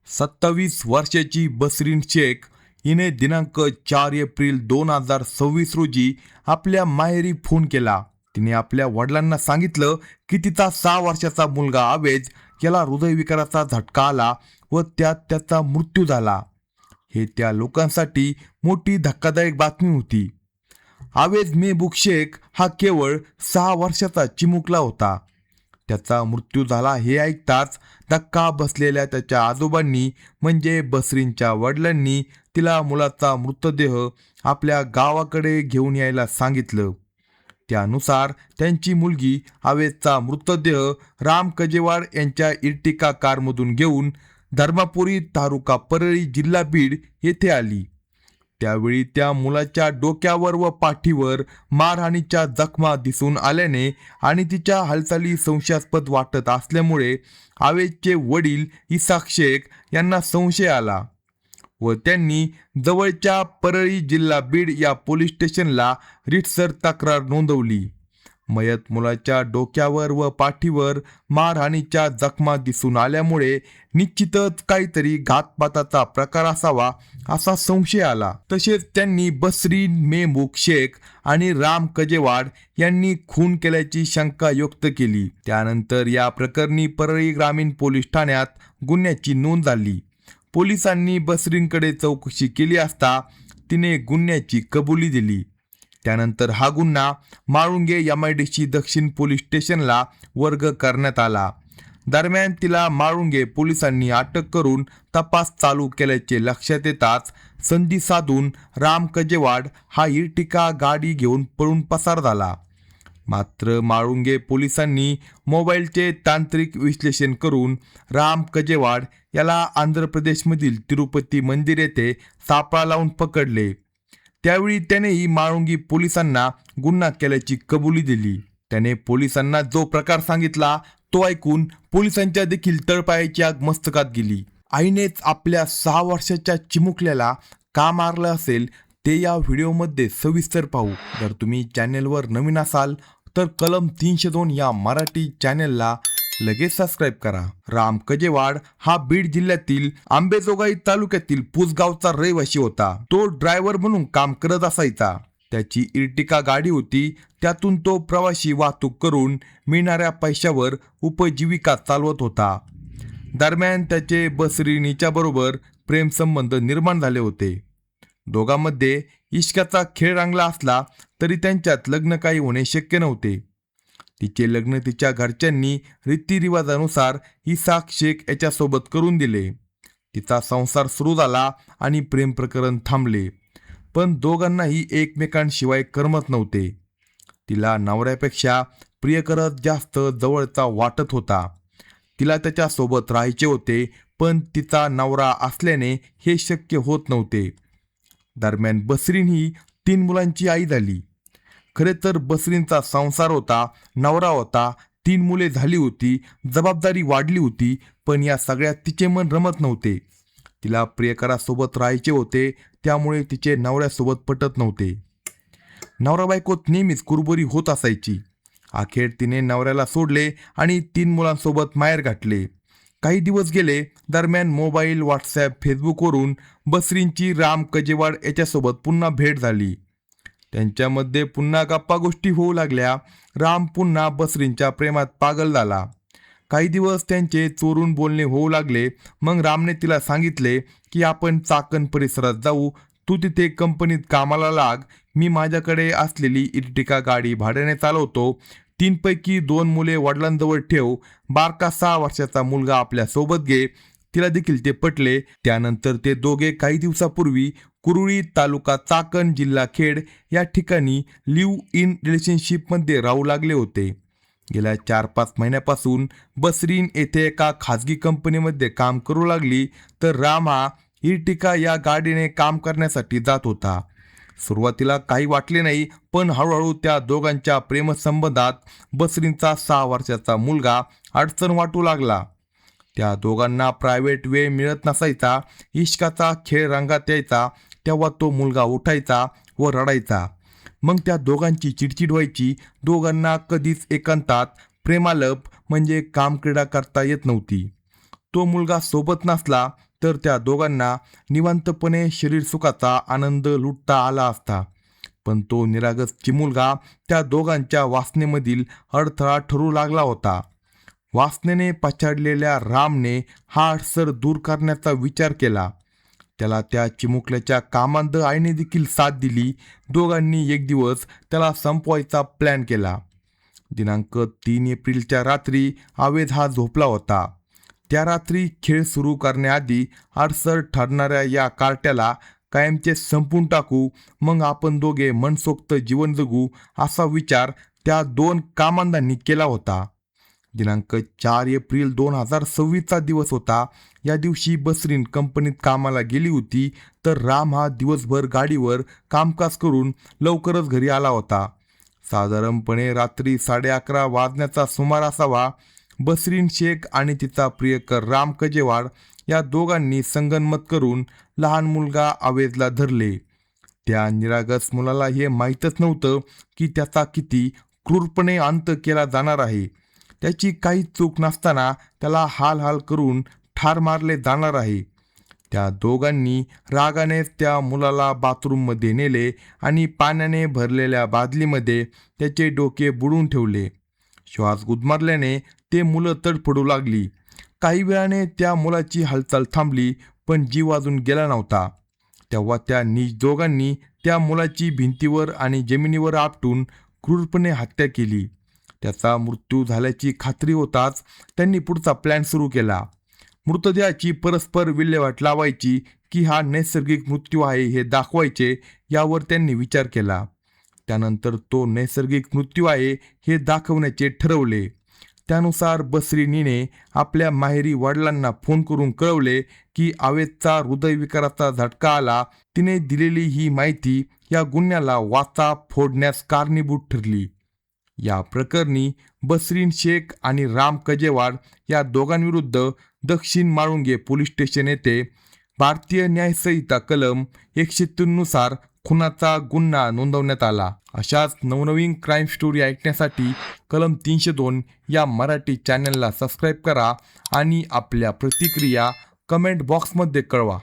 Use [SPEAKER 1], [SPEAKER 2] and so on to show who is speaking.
[SPEAKER 1] 27 वर्षाची बसरीन शेख हिने दिनांक 4 एप्रिल 2026 रोजी आपल्या माहेरी फोन केला. तिने आपल्या वडिलांना सांगितलं की तिचा 6 वर्षाचा मुलगा आवेज याला हृदयविकाराचा झटका आला व त्यात त्याचा मृत्यू झाला. हे त्या लोकांसाठी मोठी धक्कादायक बातमी होती. आवेज मेहबूब शेख हा केवळ 6 वर्षाचा चिमुकला होता. त्याचा मृत्यू झाला हे ऐकताच धक्का बसलेल्या त्याच्या आजोबांनी म्हणजे बसरीनच्या वडिलांनी तिला मुलाचा मृतदेह आपल्या गावाकडे घेऊन यायला सांगितलं. त्यानुसार त्यांची मुलगी आवेजचा मृतदेह राम कजेवाड यांच्या इर्टिका कारमधून घेऊन धर्मापुरी तालुका परळी जिल्हा बीड येथे आली. त्यावेळी त्या मुलाच्या डोक्यावर व पाठीवर मारहाणीच्या जखमा दिसून आल्याने आणि तिच्या हालचाली संशयास्पद वाटत असल्यामुळे आवेजचे वडील इसाक शेख यांना संशय आला व त्यांनी जवळच्या परळी जिल्हा बीड या पोलीस स्टेशनला रीतसर तक्रार नोंदवली. मयत मुलाच्या डोक्यावर व पाठीवर मारहाणीच्या जखमा दिसून आल्यामुळे निश्चितच काहीतरी घातपाताचा प्रकार असावा असा संशय आला. तसेच त्यांनी बसरीन मेहबूब शेख आणि राम कजेवाड यांनी खून केल्याची शंका व्यक्त केली. त्यानंतर या प्रकरणी परळी ग्रामीण पोलीस ठाण्यात गुन्ह्याची नोंद झाली. पोलिसांनी बसरीनकडे चौकशी केली असता तिने गुन्ह्याची कबुली दिली. त्यानंतर हा गुन्हा माळुंगे MIDC दक्षिण पोलीस स्टेशनला वर्ग करण्यात आला. दरम्यान तिला माळुंगे पोलिसांनी अटक करून तपास चालू केल्याचे लक्षात येताच संधी साधून राम कजेवाड हा इर्टिका गाडी घेऊन पळून पसार झाला. मात्र माळुंगे पोलिसांनी मोबाईलचे तांत्रिक विश्लेषण करून राम कजेवाड याला आंध्र प्रदेशमधील तिरुपती मंदिर येथे सापळा लावून पकडले. त्यावेळी त्यानेही माळुंगी पोलिसांना गुन्हा केल्याची कबुली दिली. त्याने पोलिसांना जो प्रकार सांगितला तो ऐकून पोलिसांच्या देखील तळपायाची आग मस्तकात गेली. आईनेच आपल्या 6 वर्षाच्या चिमुकल्याला का मारलं असेल ते या व्हिडिओमध्ये सविस्तर पाहू. जर तुम्ही चॅनेलवर नवीन असाल तर कलम 302 या मराठी चॅनेलला लगेच सबस्क्राईब करा. राम कजेवाड हा बीड जिल्ह्यातील आंबेजोगाई तालुक्यातील पुसगावचा रहिवासी होता. तो ड्रायव्हर म्हणून काम करत असायचा. त्याची इर्टिका गाडी होती. त्यातून तो प्रवासी वाहतूक करून मिळणाऱ्या पैशावर उपजीविका चालवत होता. दरम्यान त्याचे बसरीनीच्या बरोबर प्रेमसंबंध निर्माण झाले होते. दोघांमध्ये इश्काचा खेळ रंगला असला तरी त्यांच्यात लग्न काही होणे शक्य नव्हते. तिचे लग्न तिच्या घरच्यांनी रीतिरिवाजानुसार इसाक शेख याच्यासोबत करून दिले. तिचा संसार सुरू झाला आणि प्रेम प्रकरण थांबले. पण दोघांनाही एकमेकांशिवाय करमत नव्हते. तिला नवऱ्यापेक्षा प्रियकरच जास्त जवळचा वाटत होता. तिला त्याच्यासोबत राहायचे होते पण तिचा नवरा असल्याने हे शक्य होत नव्हते. दरम्यान बसरीन ही 3 मुलांची आई झाली. खरे तर बसरीनचा संसार होता, नवरा होता, 3 मुले झाली होती, जबाबदारी वाढली होती. पण या सगळ्यात तिचे मन रमत नव्हते. तिला प्रियकरासोबत राहायचे होते त्यामुळे तिचे नवऱ्यासोबत पटत नव्हते. नवरा बायकोत नेहमीच कुरबुरी होत असायची. अखेर तिने नवऱ्याला सोडले आणि 3 मुलांसोबत माहेर गाठले. काही दिवस गेले. दरम्यान मोबाईल, व्हॉट्सॲप, फेसबुकवरून बसरीनची राम कजेवाड याच्यासोबत पुन्हा भेट झाली. त्यांच्यामध्ये पुन्हा गप्पा गोष्टी होऊ लागल्या. राम पुन्हा बसरीनच्या प्रेमात पागल झाला. काही दिवस त्यांचे चोरून बोलणे होऊ लागले. मग रामने तिला सांगितले की आपण चाकण परिसरात जाऊ, तू तिथे कंपनीत कामाला लाग, मी माझ्याकडे असलेली इर्टिका गाडी भाड्याने चालवतो, 3 पैकी 2 मुले वडिलांजवळ ठेव, बारका 6 वर्षाचा मुलगा आपल्या सोबत घे. तिला देखील ते पटले. त्यानंतर ते दोघे काही दिवसापूर्वी कुरुळी तालुका चाकण जिल्हा खेड या ठिकाणी लिव्ह इन रिलेशनशिपमध्ये राहू लागले होते. गेल्या 4-5 महिन्यापासून बसरीन येथे एका खाजगी कंपनीमध्ये काम करू लागली तर राम हा इर्टिका या गाडीने काम करण्यासाठी जात होता. सुरुवातीला काही वाटले नाही पण हळूहळू त्या दोघांच्या प्रेमसंबंधात बसरीनचा 6 वर्षाचा मुलगा अडचण वाटू लागला. त्या दोघांना प्रायव्हेट वेळ मिळत नसायचा. इश्काचा खेळ रंगात यायचा तेव्हा तो मुलगा उठायचा व रडायचा. मग त्या दोघांची चिडचिड व्हायची. दोघांना कधीच एकांतात प्रेमालाप म्हणजे कामक्रीडा करता येत नव्हती. तो मुलगा सोबत नसला तर त्या दोघांना निवांतपणे शरीर सुखाचा आनंद लुटता आला असता. पण तो निरागस चिमुलगा त्या दोघांच्या वासनेमधील अडथळा ठरू लागला होता. वासनेने पछाडलेल्या रामने हा अडसर दूर करण्याचा विचार केला. त्याला त्या चिमुकल्याच्या कामांध आईने देखील साथ दिली. दोघांनी एक दिवस त्याला संपवायचा प्लॅन केला. दिनांक 3 एप्रिलच्या रात्री आवेद हा झोपला होता. त्या रात्री खेळ सुरू करण्याआधी अडसर ठरणाऱ्या या कार्ट्याला कायमचे संपून टाकू, मग आपण दोघे मनसोक्त जीवन जगू, असा विचार त्या दोन कामांधांनी केला होता. दिनांक 4 एप्रिल 2026 दिवस होता. या दिवशी बसरीन कंपनीत कामाला गेली होती, तर राम हा दिवसभर गाडीवर कामकाज करून लवकरच घरी आला होता. साधारणपणे रात्री 11:30 वाजण्याचा सुमार असावा. बसरीन शेख आणि तिचा प्रियकर राम कजेवाड या दोघांनी संगनमत करून लहान मुलगा आवेदला धरले. त्या निरागस मुलाला हे माहीतच नव्हतं की त्याचा किती क्रूरपणे अंत केला जाणार आहे. त्याची काही चूक नसताना त्याला हाल हाल करून ठार मारले जाणार आहे. त्या दोघांनी रागाने त्या मुलाला बाथरूममध्ये नेले आणि पाण्याने भरलेल्या बादलीमध्ये त्याचे डोके बुडवून ठेवले. श्वास गुदमरल्याने ते मुलं तडफडू लागली. काही वेळाने त्या मुलाची हालचाल थांबली, पण जीव अजून गेला नव्हता. तेव्हा त्या नीच दोघांनी त्या मुलाची भिंतीवर आणि जमिनीवर आपटून क्रूरपणे हत्या केली. त्याचा मृत्यू झाल्याची खात्री होताच त्यांनी पुढचा प्लॅन सुरू केला. मृतदेहाची परस्पर विल्हेवाट लावायची की हा नैसर्गिक मृत्यू आहे हे दाखवायचे, यावर त्यांनी विचार केला. त्यानंतर तो नैसर्गिक मृत्यू आहे हे दाखवण्याचे ठरवले. त्यानुसार बसरीनीने आपल्या माहेरी वडिलांना फोन करून कळवले की आवेदचा हृदयविकाराचा झटका आला. तिने दिलेली ही माहिती या गुन्ह्याला वाचा फोडण्यास कारणीभूत ठरली. या प्रकरणी बसरीन शेख आणि राम कजेवाड या दोघांविरुद्ध दक्षिण माळुंगे पोलीस स्टेशन येथे भारतीय न्यायसंहिता कलम 103 नुसार खुनाचा गुन्हा नोंदवण्यात आला. अशाच नवनवीन क्राईम स्टोरी ऐकण्यासाठी कलम 302 या मराठी चॅनलला सबस्क्राईब करा आणि आपल्या प्रतिक्रिया कमेंट बॉक्समध्ये कळवा.